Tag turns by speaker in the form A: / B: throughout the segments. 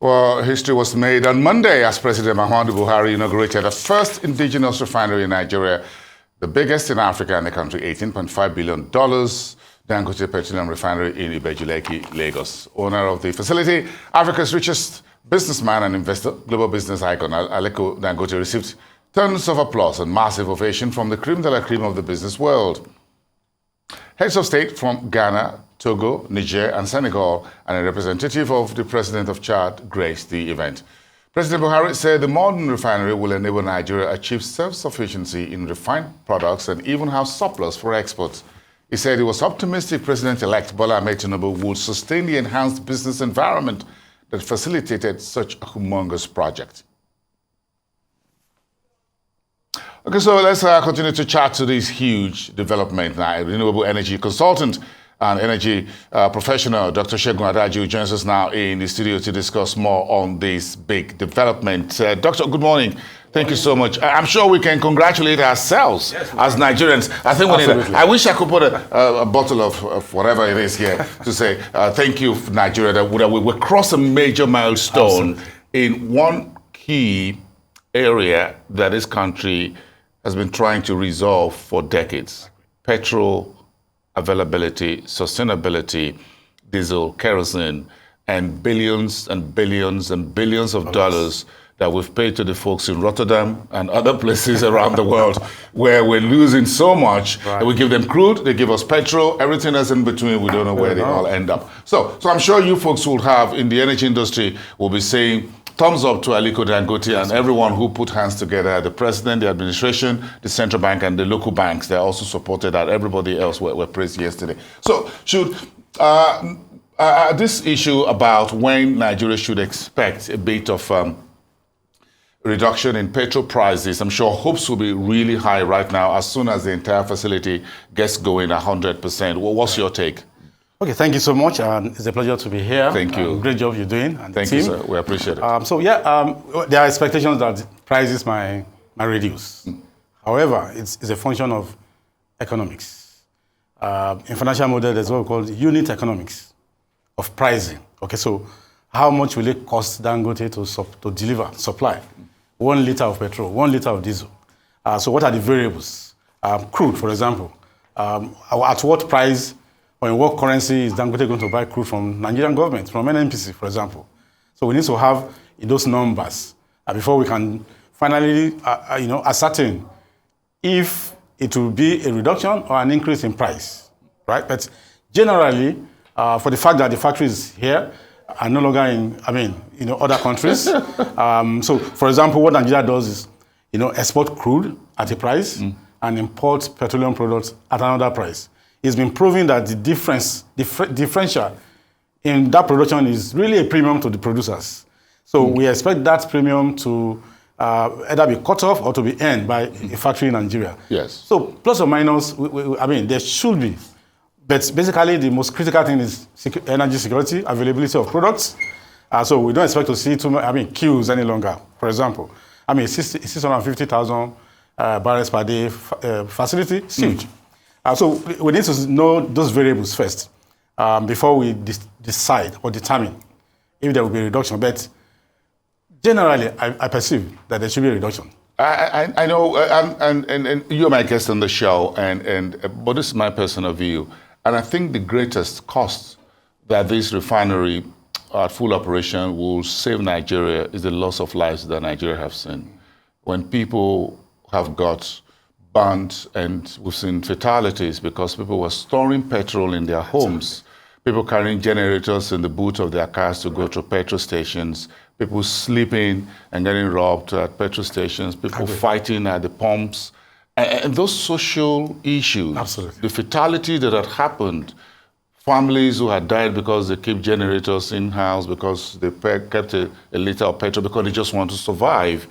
A: Well, history was made on Monday as President Muhammadu Buhari inaugurated the first indigenous refinery in Nigeria, the biggest in Africa and the country, $18.5 billion, Dangote Petroleum Refinery in Ibeju-Lekki, Lagos. Owner of the facility, Africa's richest businessman and investor, global business icon Aliko Dangote received tons of applause and massive ovation from the creme de la creme of the business world. Heads of state from Ghana, Togo, Niger, and Senegal, and a representative of the president of Chad graced the event. President Buhari said the modern refinery will enable Nigeria achieve self-sufficiency in refined products and even have surplus for exports. He said he was optimistic President-elect Bola Ahmed Tinubu would sustain the enhanced business environment that facilitated such a humongous project. Okay, so let's continue to chat to this huge development now. Renewable energy consultant and energy professional, Dr. Segun Adaju, joins us now in the studio to discuss more on this big development. Doctor, good morning. Thank you so much. I'm sure we can congratulate ourselves as Nigerians. I think I wish I could put a bottle of whatever it is here to say thank you, Nigeria, that we crossed a major milestone in one key area that this country has been trying to resolve for decades: petrol availability, sustainability, diesel, kerosene, and billions and billions and billions of dollars that we've paid to the folks in Rotterdam and other places around the world where we're losing so much. Right. We give them crude, they give us petrol, everything else in between, we don't know where they all end up. So I'm sure you folks will have, in the energy industry, will be saying, thumbs up to Aliko Dangote and everyone who put hands together, the president, the administration, the central bank, and the local banks. They also supported that. Everybody else were praised yesterday. So should this issue about when Nigeria should expect a bit of reduction in petrol prices, I'm sure hopes will be really high right now as soon as the entire facility gets going 100%. Well, what's your take?
B: Okay, thank you so much. It's a pleasure to be here.
A: Thank you.
B: Great job you're doing. And
A: thank you, sir. We appreciate it.
B: There are expectations that prices might reduce. However, it's a function of economics. In financial model, there's what we call unit economics of pricing. Okay, so how much will it cost Dangote to deliver, supply 1 liter of petrol, 1 liter of diesel? So what are the variables? Crude, for example. At what price or in what currency is Dangote going to buy crude from Nigerian government, from NNPC, for example? So we need to have those numbers before we can finally, ascertain if it will be a reduction or an increase in price, right? But generally, for the fact that the factory is here and no longer in, other countries. So, for example, what Nigeria does is, export crude at a price and import petroleum products at another price. It's been proven that the differential in that production is really a premium to the producers. So we expect that premium to either be cut off or to be earned by a factory in Nigeria.
A: Yes.
B: So plus or minus, there should be. But basically, the most critical thing is energy security, availability of products. So we don't expect to see queues any longer. For example, 650,000 barrels per day facility, it's huge. So we need to know those variables first before we decide or determine if there will be a reduction. But generally, I perceive that there should be a reduction.
A: I know, and you're my guest on the show, but this is my personal view. And I think the greatest cost that this refinery at full operation will save Nigeria is the loss of lives that Nigeria have seen. When people have got burnt, and we've seen fatalities because people were storing petrol in their homes, people carrying generators in the boot of their cars to go to petrol stations, people sleeping and getting robbed at petrol stations, people fighting at the pumps, and those social issues,
B: absolutely,
A: the fatality that had happened, families who had died because they kept generators in-house, because they kept a liter of petrol because they just want to survive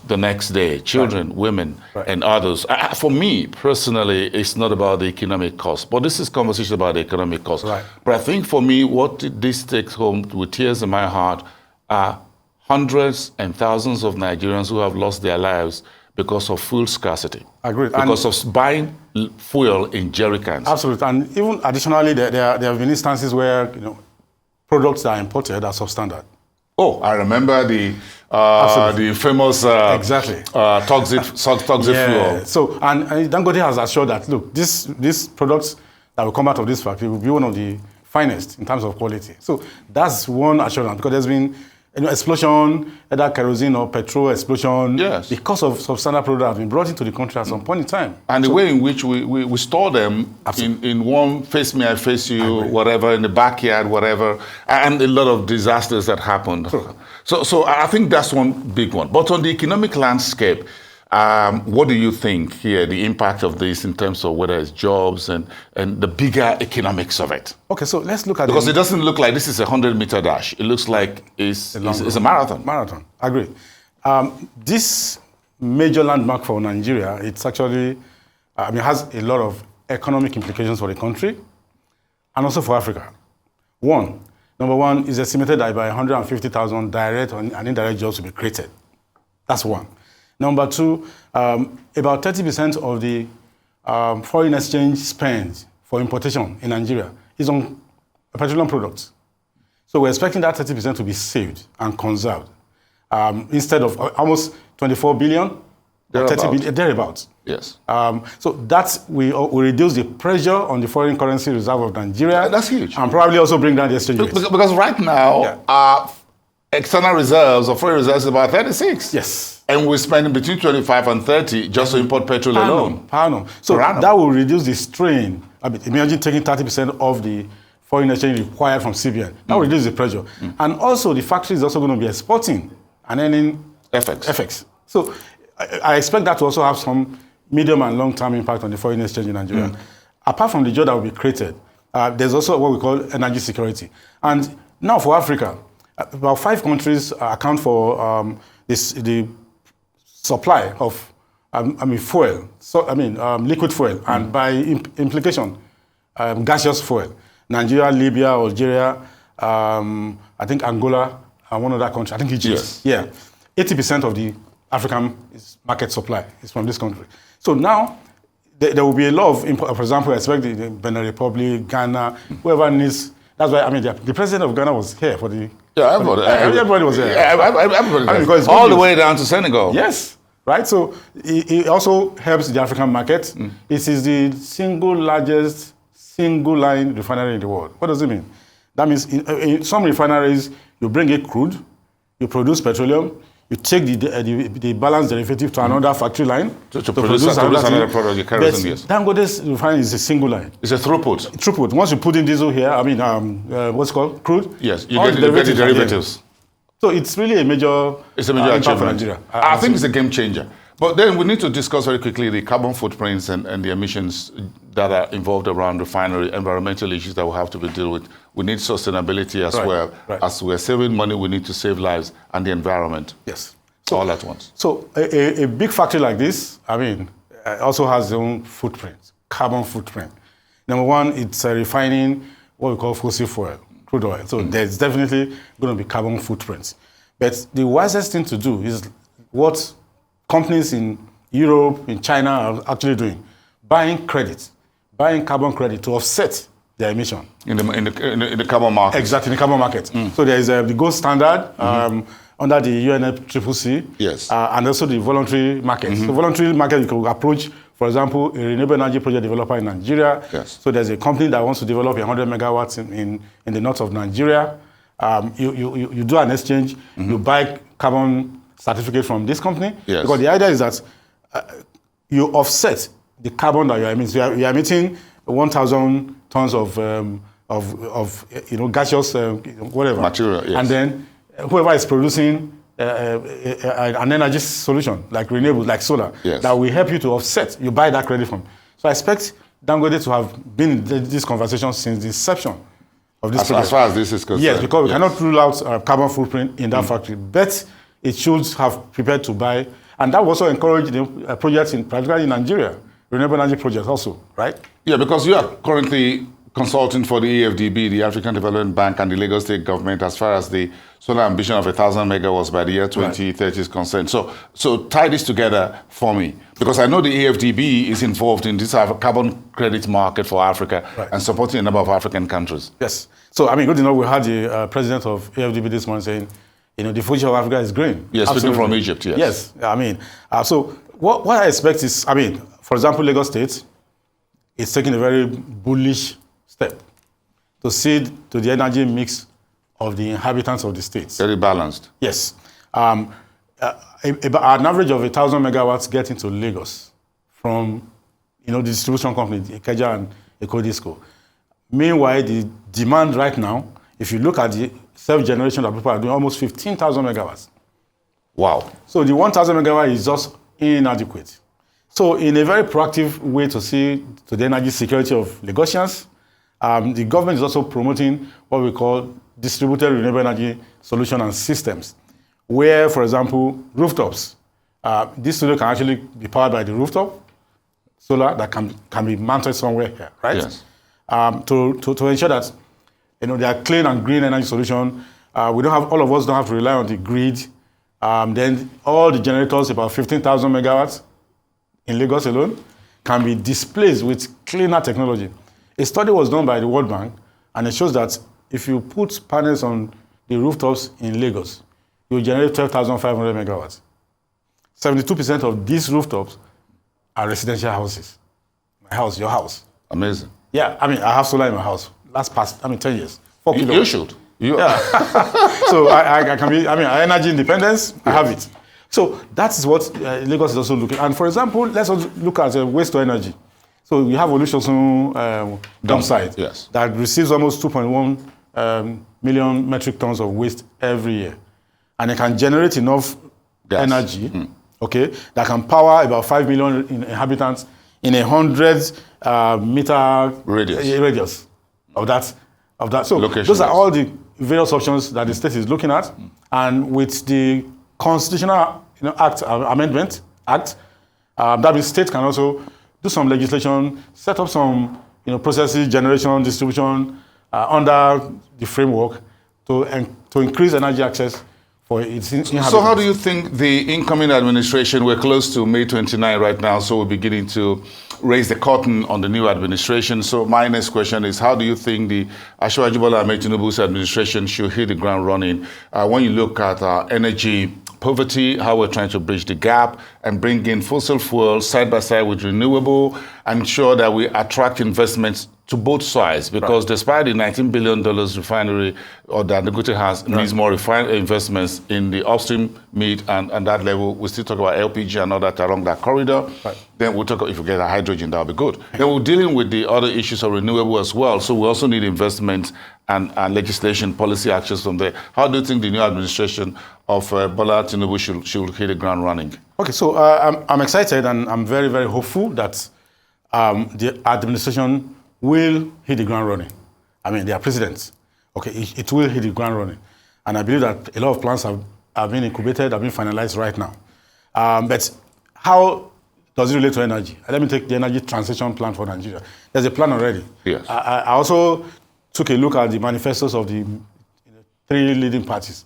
A: the next day, children, women, and others. For me, personally, it's not about the economic cost, but this is conversation about the economic cost.
B: Right.
A: But I think for me, what this takes home with tears in my heart are hundreds and thousands of Nigerians who have lost their lives because of fuel scarcity.
B: Agreed.
A: Because of buying fuel in jerry cans.
B: Absolutely. And even additionally, there have been instances where products that are imported are substandard.
A: Oh, I remember the famous
B: Exactly.
A: toxic fuel.
B: So, and Dangote has assured that, look, these products that will come out of this factory will be one of the finest in terms of quality. So that's one assurance, because there's been explosion, either kerosene or petrol explosion,
A: yes,
B: because of substandard products have been brought into the country at some point in time.
A: And the way in which we store them in one face me, I face you, whatever, in the backyard, whatever, and a lot of disasters that happened.
B: Sure.
A: So I think that's one big one. But on the economic landscape, what do you think here, the impact of this in terms of whether it's jobs and the bigger economics of it?
B: Okay, so let's look at
A: because it doesn't look like this is a 100-meter dash. It looks like it's a marathon.
B: Marathon, I agree. This major landmark for Nigeria, it's actually, has a lot of economic implications for the country and also for Africa. Number one, is estimated that by 150,000 direct and indirect jobs will be created. That's one. Number two, about 30% of the foreign exchange spend for importation in Nigeria is on petroleum products. So we're expecting that 30% to be saved and conserved instead of almost 24 billion, 30 billion, thereabouts.
A: Yes.
B: So that will reduce the pressure on the foreign currency reserve of Nigeria.
A: That's huge.
B: And probably also bring down the exchange rate.
A: Because right now, our external reserves or foreign reserves is about 36.
B: Yes.
A: And we're spending between 25 and 30 just to import petrol alone.
B: Per annum. So that will reduce the strain. Imagine taking 30% of the foreign exchange required from CBN. That will reduce the pressure. And also the factory is also going to be exporting and earning FX. So I expect that to also have some medium and long-term impact on the foreign exchange in Nigeria. Apart from the job that will be created, there's also what we call energy security. And now for Africa, about 5 countries account for the supply of fuel, liquid fuel, and by implication, gaseous fuel. Nigeria, Libya, Algeria, I think Angola, and one other country, I think Egypt.
A: Yes.
B: Yeah. 80% of the African market supply is from this country. So now, there will be a lot of import. For example, I expect the Benin Republic, Ghana, whoever needs. That's why, the president of Ghana was here for the...
A: Yeah, everybody
B: was there.
A: Everybody was all the way down to Senegal.
B: Yes, right? So it also helps the African market. It is the largest single-line refinery in the world. What does it mean? That means in some refineries, you bring in crude, you produce petroleum, you take the balanced derivative to another factory line to produce another product. Yes. Dangote's refinery is a single line.
A: It's a throughput.
B: Throughput. Once you put in diesel here, what's it called? Crude?
A: Yes, you get the derivatives.
B: So it's really a major
A: achievement
B: for Nigeria.
A: I think it's a game changer. But then we need to discuss very quickly the carbon footprints and the emissions that are involved around refinery, environmental issues that we have to be dealing with. We need sustainability as well. Right. As we're saving money, we need to save lives and the environment.
B: Yes.
A: All at once.
B: So a big factory like this, also has its own footprint, carbon footprint. Number one, it's refining what we call fossil fuel, crude oil. So there's definitely going to be carbon footprints. But the wisest thing to do is what companies in Europe, in China are actually doing, buying carbon credit to offset their emission. In
A: the carbon market.
B: Exactly, in the carbon market. So there is the gold standard under the UNFCCC,
A: yes,
B: and also the voluntary market. So voluntary market, you can approach, for example, a renewable energy project developer in Nigeria.
A: Yes. So
B: there's a company that wants to develop 100 megawatts in the north of Nigeria. You do an exchange, you buy carbon certificate from this company.
A: Yes.
B: Because the idea is that you offset the carbon that you're emitting. So you're emitting 1,000 tons of gaseous whatever
A: material, yes.
B: And then whoever is producing an energy solution like renewable, like solar,
A: yes,
B: that will help you to offset. You buy that credit from. So I expect Dangote to have been in this conversation since the inception of this project.
A: As far as this is concerned.
B: Yes, because we cannot rule out carbon footprint in that factory, but it should have prepared to buy, and that will also encourage the projects particularly in Nigeria, renewable energy projects also, right? Yeah,
A: because you are currently consulting for the AFDB, the African Development Bank, and the Lagos State government as far as the solar ambition of 1,000 megawatts by the year 2030 is concerned. So tie this together for me, because I know the AFDB is involved in this carbon credit market for Africa and supporting a number of African countries.
B: Yes. So, good to know we had the president of AFDB this morning saying the future of Africa is green.
A: Yes, speaking from Egypt, yes.
B: Yes, I mean, so what I expect is, I mean, for example, Lagos State is taking a very bullish step to cede to the energy mix of the inhabitants of the state.
A: Very balanced.
B: Yes. An average of 1,000 megawatts get into Lagos from, the distribution company, Ikeja and Ekodisco. Meanwhile, the demand right now, if you look at the self-generation that people are doing, almost 15,000 megawatts.
A: Wow.
B: So the 1,000 megawatt is just inadequate. So in a very proactive way to see to the energy security of Lagosians, the government is also promoting what we call distributed renewable energy solution and systems, where, for example, rooftops, this studio can actually be powered by the rooftop solar that can be mounted somewhere here, right?
A: Yes.
B: To ensure that they are clean and green energy solution. All of us don't have to rely on the grid. Then all the generators, about 15,000 megawatts in Lagos alone, can be displaced with cleaner technology. A study was done by the World Bank, and it shows that if you put panels on the rooftops in Lagos, you generate 12,500 megawatts. 72% of these rooftops are residential houses. My house, your house.
A: Amazing.
B: Yeah, I mean, I have solar in my house. That's past, 10 years. 4 kilowatts.
A: You should.
B: Yeah. So I can be, energy independence, I have it. So that is what Lagos is also looking at. And for example, let's also look at waste to energy. So we have Olusosun dump site that receives almost 2.1 million metric tons of waste every year. And it can generate enough energy, okay, that can power about 5 million inhabitants in 100 meter radius of that. So those are all the various options that the state is looking at. And with the Constitutional Amendment Act, that state can also do some legislation, set up some processes, generation, distribution under the framework to increase energy access for its inhabitants.
A: So how do you think the incoming administration, we're close to May 29 right now, so we're beginning to raise the curtain on the new administration. So my next question is, how do you think the Asiwaju Bola Ahmed Tinubu's administration should hit the ground running when you look at energy poverty, how we're trying to bridge the gap and bring in fossil fuels side by side with renewable, and ensure that we attract investments to both sides, because despite the $19 billion refinery or that Dangote has needs more investments in the upstream, mid, and that level, we still talk about LPG and all that along that corridor. Then we'll talk, if we get a hydrogen, that'll be good. Then we're dealing with the other issues of renewable as well. So we also need investment and legislation, policy actions from there. How do you think the new administration of Bola Tinubu should hit the ground running? Okay,
B: so I'm excited and I'm very, very hopeful that the administration will hit the ground running. I mean, they are presidents. Okay, it will hit the ground running. And I believe that a lot of plans have been incubated, have been finalized right now. But how does it relate to energy? Let me take the energy transition plan for Nigeria. There's a plan already.
A: Yes.
B: I also took a look at the manifestos of the three leading parties.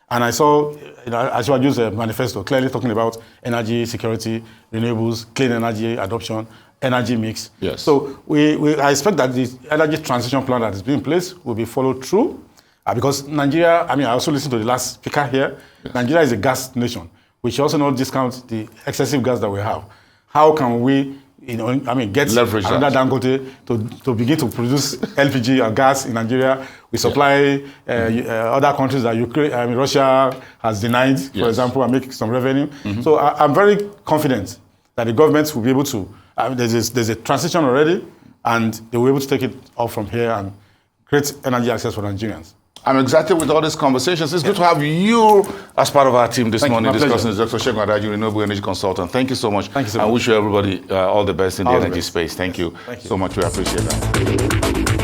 B: And I saw, Asiwaju's manifesto clearly talking about energy security, renewables, clean energy adoption, energy mix.
A: Yes.
B: So I expect that the energy transition plan that is being in place will be followed through, because Nigeria, I also listened to the last speaker here. Yes. Nigeria is a gas nation. We should also not discount the excessive gas that we have. How can we, get
A: leverage
B: another Dangote to begin to produce LPG and gas in Nigeria? We supply other countries that Russia has denied, for example, and make some revenue. Mm-hmm. So I'm very confident that the government will be able to. There's a transition already, and they will be able to take it off from here and create energy access for Nigerians.
A: I'm excited with all these conversations. It's good to have you as part of our team this morning discussing this. Dr. Segun Adaju, Renewable Energy Consultant. Thank you so much.
B: Thank you so much.
A: I wish you everybody all the best in the energy space. Thank you so much. We appreciate that.